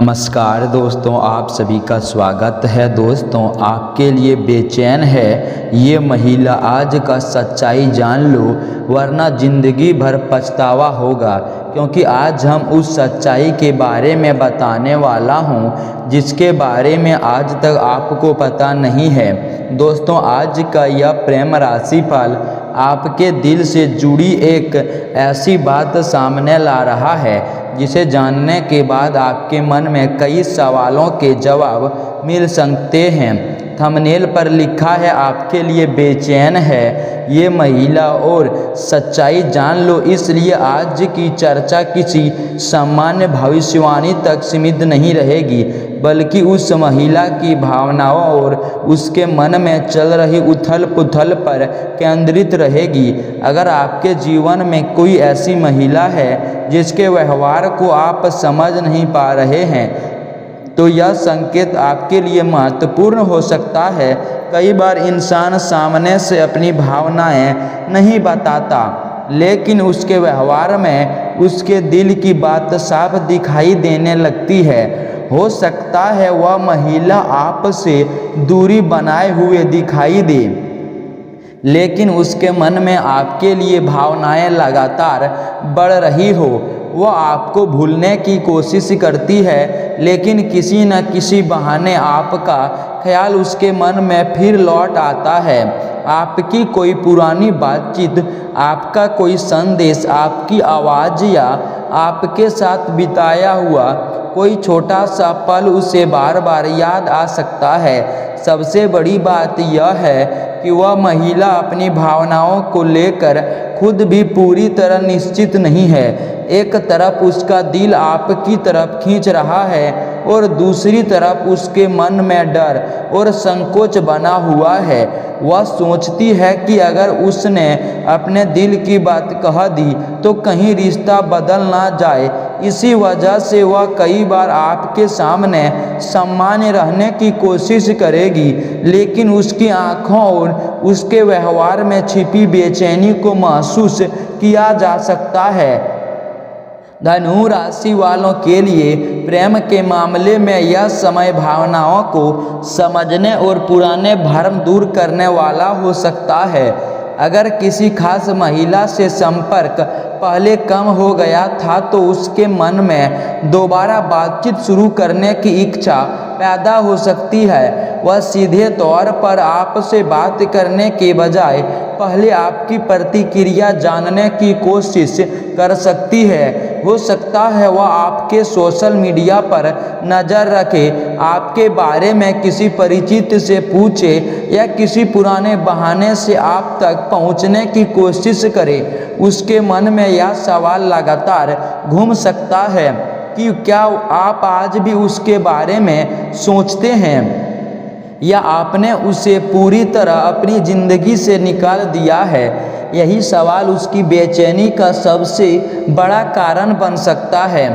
नमस्कार दोस्तों, आप सभी का स्वागत है। दोस्तों, आपके लिए बेचैन है ये महिला, आज का सच्चाई जान लो वरना ज़िंदगी भर पछतावा होगा। क्योंकि आज हम उस सच्चाई के बारे में बताने वाला हूँ जिसके बारे में आज तक आपको पता नहीं है। दोस्तों, आज का यह प्रेम राशि फल आपके दिल से जुड़ी एक ऐसी बात सामने ला रहा है जिसे जानने के बाद आपके मन में कई सवालों के जवाब मिल सकते हैं। थंबनेल पर लिखा है आपके लिए बेचैन है ये महिला और सच्चाई जान लो। इसलिए आज की चर्चा किसी सामान्य भविष्यवाणी तक सीमित नहीं रहेगी बल्कि उस महिला की भावनाओं और उसके मन में चल रही उथल पुथल पर केंद्रित रहेगी। अगर आपके जीवन में कोई ऐसी महिला है जिसके व्यवहार को आप समझ नहीं पा रहे हैं तो यह संकेत आपके लिए महत्वपूर्ण हो सकता है। कई बार इंसान सामने से अपनी भावनाएं नहीं बताता, लेकिन उसके व्यवहार में उसके दिल की बात साफ दिखाई देने लगती है। हो सकता है वह महिला आपसे दूरी बनाए हुए दिखाई दे, लेकिन उसके मन में आपके लिए भावनाएं लगातार बढ़ रही हो। वह आपको भूलने की कोशिश करती है, लेकिन किसी न किसी बहाने आपका ख्याल उसके मन में फिर लौट आता है। आपकी कोई पुरानी बातचीत, आपका कोई संदेश, आपकी आवाज़ या आपके साथ बिताया हुआ कोई छोटा सा पल उसे बार बार याद आ सकता है। सबसे बड़ी बात यह है कि वह महिला अपनी भावनाओं को लेकर खुद भी पूरी तरह निश्चित नहीं है। एक तरफ उसका दिल आपकी तरफ खींच रहा है और दूसरी तरफ उसके मन में डर और संकोच बना हुआ है। वह सोचती है कि अगर उसने अपने दिल की बात कह दी तो कहीं रिश्ता बदल ना जाए। इसी वजह से वह कई बार आपके सामने सामान्य रहने की कोशिश करेगी, लेकिन उसकी आँखों और उसके व्यवहार में छिपी बेचैनी को महसूस किया जा सकता है। धनु राशि वालों के लिए प्रेम के मामले में यह समय भावनाओं को समझने और पुराने भ्रम दूर करने वाला हो सकता है। अगर किसी खास महिला से संपर्क पहले कम हो गया था तो उसके मन में दोबारा बातचीत शुरू करने की इच्छा पैदा हो सकती है। वह सीधे तौर पर आपसे बात करने के बजाय पहले आपकी प्रतिक्रिया जानने की कोशिश कर सकती है। हो सकता है वह आपके सोशल मीडिया पर नज़र रखे, आपके बारे में किसी परिचित से पूछे या किसी पुराने बहाने से आप तक पहुंचने की कोशिश करे। उसके मन में यह सवाल लगातार घूम सकता है कि क्या आप आज भी उसके बारे में सोचते हैं या आपने उसे पूरी तरह अपनी ज़िंदगी से निकाल दिया है। यही सवाल उसकी बेचैनी का सबसे बड़ा कारण बन सकता है।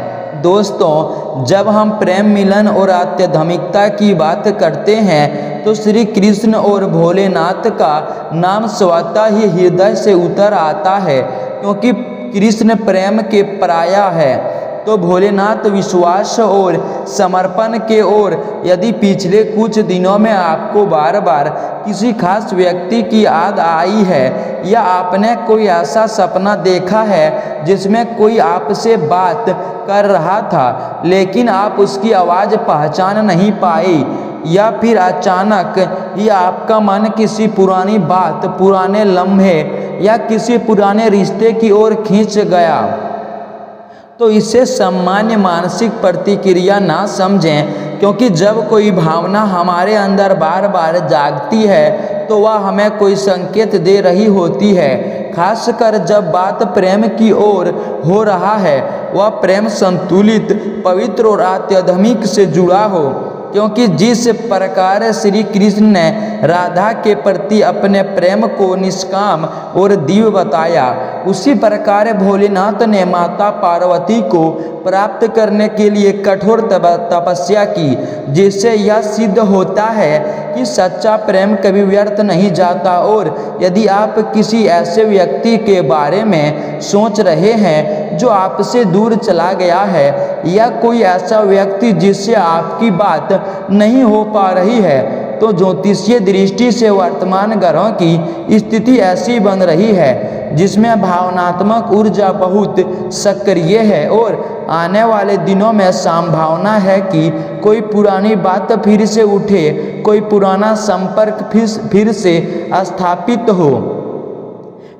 दोस्तों, जब हम प्रेम, मिलन और आध्यात्मिकता की बात करते हैं तो श्री कृष्ण और भोलेनाथ का नाम स्वतः ही हृदय से उतर आता है। क्योंकि कृष्ण प्रेम के पर्याय है तो भोलेनाथ विश्वास और समर्पण के। और यदि पिछले कुछ दिनों में आपको बार बार किसी खास व्यक्ति की याद आई है या आपने कोई ऐसा सपना देखा है जिसमें कोई आपसे बात कर रहा था लेकिन आप उसकी आवाज़ पहचान नहीं पाए, या फिर अचानक ही आपका मन किसी पुरानी बात, पुराने लम्हे या किसी पुराने रिश्ते की ओर खींच गया, तो इसे सामान्य मानसिक प्रतिक्रिया ना समझें। क्योंकि जब कोई भावना हमारे अंदर बार बार जागती है तो वह हमें कोई संकेत दे रही होती है। खासकर जब बात प्रेम की ओर हो रहा है, वह प्रेम संतुलित, पवित्र और आध्यात्मिक से जुड़ा हो। क्योंकि जिस प्रकार श्री कृष्ण ने राधा के प्रति अपने प्रेम को निष्काम और दिव्य बताया, उसी प्रकार भोलेनाथ ने माता पार्वती को प्राप्त करने के लिए कठोर तपस्या की, जिससे यह सिद्ध होता है कि सच्चा प्रेम कभी व्यर्थ नहीं जाता। और यदि आप किसी ऐसे व्यक्ति के बारे में सोच रहे हैं जो आपसे दूर चला गया है, या कोई ऐसा व्यक्ति जिससे आपकी बात नहीं हो पा रही है, तो ज्योतिषीय दृष्टि से वर्तमान ग्रहों की स्थिति ऐसी बन रही है जिसमें भावनात्मक ऊर्जा बहुत सक्रिय है, और आने वाले दिनों में संभावना है कि कोई पुरानी बात फिर से उठे, कोई पुराना संपर्क फिर से स्थापित हो,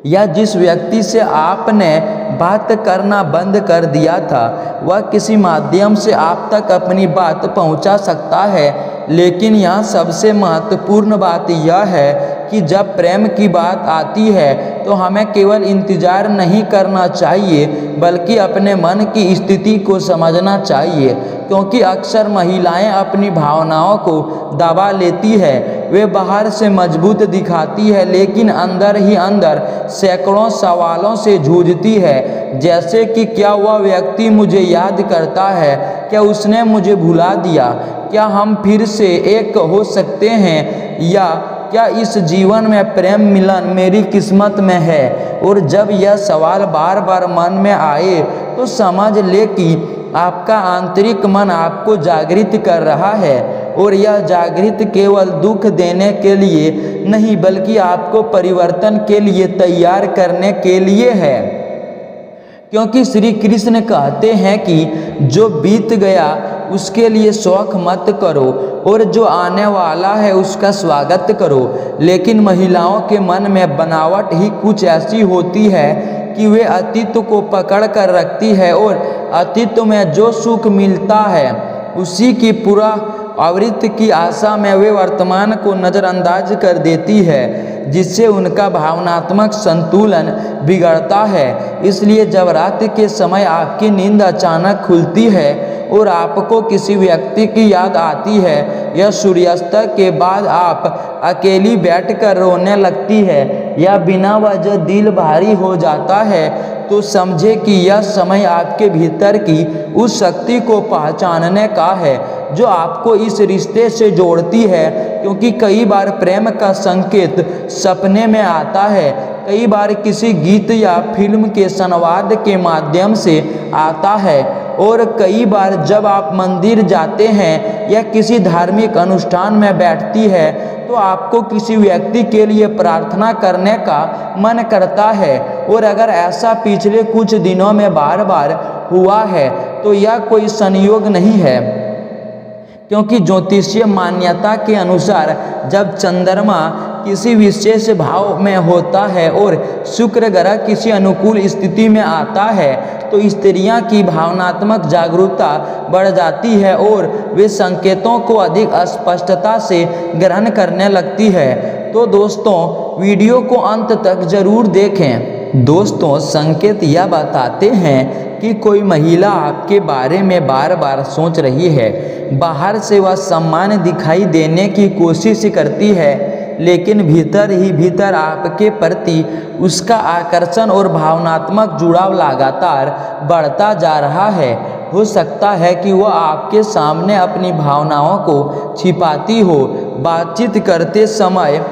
या जिस व्यक्ति से आपने बात करना बंद कर दिया था वह किसी माध्यम से आप तक अपनी बात पहुंचा सकता है। लेकिन यहाँ सबसे महत्वपूर्ण बात यह है कि जब प्रेम की बात आती है तो हमें केवल इंतज़ार नहीं करना चाहिए, बल्कि अपने मन की स्थिति को समझना चाहिए। क्योंकि अक्सर महिलाएं अपनी भावनाओं को दबा लेती है। वे बाहर से मजबूत दिखाती है, लेकिन अंदर ही अंदर सैकड़ों सवालों से जूझती है, जैसे कि क्या वह व्यक्ति मुझे याद करता है, क्या उसने मुझे भुला दिया, क्या हम फिर से एक हो सकते हैं, या क्या इस जीवन में प्रेम मिलन मेरी किस्मत में है। और जब यह सवाल बार बार मन में आए तो समझ ले कि आपका आंतरिक मन आपको जागृत कर रहा है, और यह जागृत केवल दुख देने के लिए नहीं बल्कि आपको परिवर्तन के लिए तैयार करने के लिए है। क्योंकि श्री कृष्ण कहते हैं कि जो बीत गया उसके लिए शौक मत करो, और जो आने वाला है उसका स्वागत करो। लेकिन महिलाओं के मन में बनावट ही कुछ ऐसी होती है कि वे अतीत को पकड़ कर रखती है, और अतीत में जो सुख मिलता है उसी की पूरा आवृत्ति की आशा में वे वर्तमान को नज़रअंदाज कर देती है, जिससे उनका भावनात्मक संतुलन बिगड़ता है। इसलिए जब रात के समय आपकी नींद अचानक खुलती है और आपको किसी व्यक्ति की याद आती है, या सूर्यास्त के बाद आप अकेली बैठकर रोने लगती है, या बिना वजह दिल भारी हो जाता है, तो समझे कि यह समय आपके भीतर की उस शक्ति को पहचानने का है जो आपको इस रिश्ते से जोड़ती है। क्योंकि कई बार प्रेम का संकेत सपने में आता है, कई बार किसी गीत या फिल्म के संवाद के माध्यम से आता है, और कई बार जब आप मंदिर जाते हैं या किसी धार्मिक अनुष्ठान में बैठती है तो आपको किसी व्यक्ति के लिए प्रार्थना करने का मन करता है। और अगर ऐसा पिछले कुछ दिनों में बार बार हुआ है तो यह कोई संयोग नहीं है, क्योंकि ज्योतिषीय मान्यता के अनुसार जब चंद्रमा किसी विशेष भाव में होता है और शुक्र ग्रह किसी अनुकूल स्थिति में आता है तो स्त्रियां की भावनात्मक जागरूकता बढ़ जाती है और वे संकेतों को अधिक स्पष्टता से ग्रहण करने लगती है। तो दोस्तों, वीडियो को अंत तक जरूर देखें। दोस्तों, संकेत यह बताते हैं कि कोई महिला आपके बारे में बार बार सोच रही है। बाहर से वह सम्मान दिखाई देने की कोशिश करती है, लेकिन भीतर ही भीतर आपके प्रति उसका आकर्षण और भावनात्मक जुड़ाव लगातार बढ़ता जा रहा है। हो सकता है कि वह आपके सामने अपनी भावनाओं को छिपाती हो, बातचीत करते समय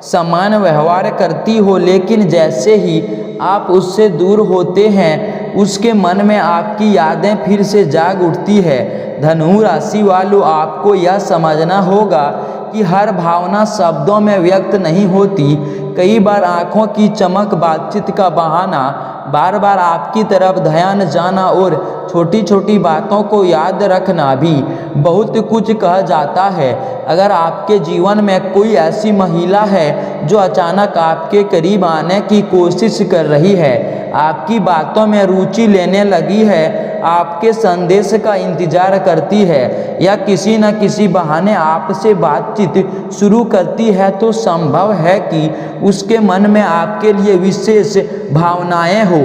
समान व्यवहार करती हो, लेकिन जैसे ही आप उससे दूर होते हैं उसके मन में आपकी यादें फिर से जाग उठती है। धनु राशि वालों, आपको यह समझना होगा कि हर भावना शब्दों में व्यक्त नहीं होती। कई बार आंखों की चमक, बातचीत का बहाना, बार बार आपकी तरफ ध्यान जाना और छोटी छोटी बातों को याद रखना भी बहुत कुछ कह जाता है। अगर आपके जीवन में कोई ऐसी महिला है जो अचानक आपके करीब आने की कोशिश कर रही है, आपकी बातों में रुचि लेने लगी है, आपके संदेश का इंतजार करती है या किसी न किसी बहाने आपसे बातचीत शुरू करती है, तो संभव है कि उसके मन में आपके लिए विशेष भावनाएं हो।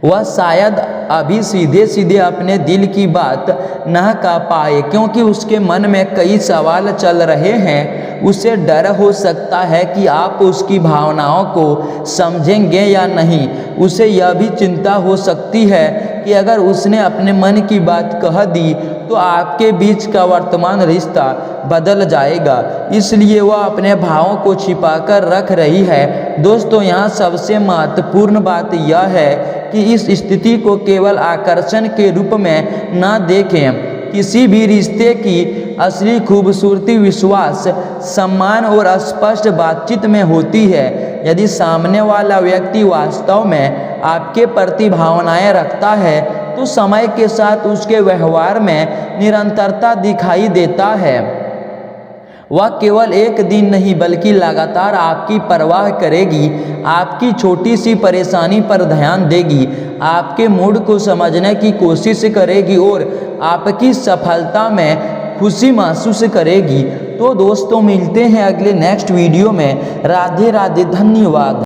वह शायद अभी सीधे सीधे अपने दिल की बात न कह पाए, क्योंकि उसके मन में कई सवाल चल रहे हैं। उसे डर हो सकता है कि आप उसकी भावनाओं को समझेंगे या नहीं। उसे यह भी चिंता हो सकती है कि अगर उसने अपने मन की बात कह दी तो आपके बीच का वर्तमान रिश्ता बदल जाएगा, इसलिए वह अपने भावों को छिपाकर रख रही है। दोस्तों, यहाँ सबसे महत्वपूर्ण बात यह है कि इस स्थिति को केवल आकर्षण के रूप में न देखें। किसी भी रिश्ते की असली खूबसूरती विश्वास, सम्मान और स्पष्ट बातचीत में होती है। यदि सामने वाला व्यक्ति वास्तव में आपके प्रति भावनाएं रखता है तो समय के साथ उसके व्यवहार में निरंतरता दिखाई देता है। वह केवल एक दिन नहीं बल्कि लगातार आपकी परवाह करेगी, आपकी छोटी सी परेशानी पर ध्यान देगी, आपके मूड को समझने की कोशिश करेगी और आपकी सफलता में खुशी महसूस करेगी। तो दोस्तों, मिलते हैं अगले नेक्स्ट वीडियो में। राधे राधे, धन्यवाद।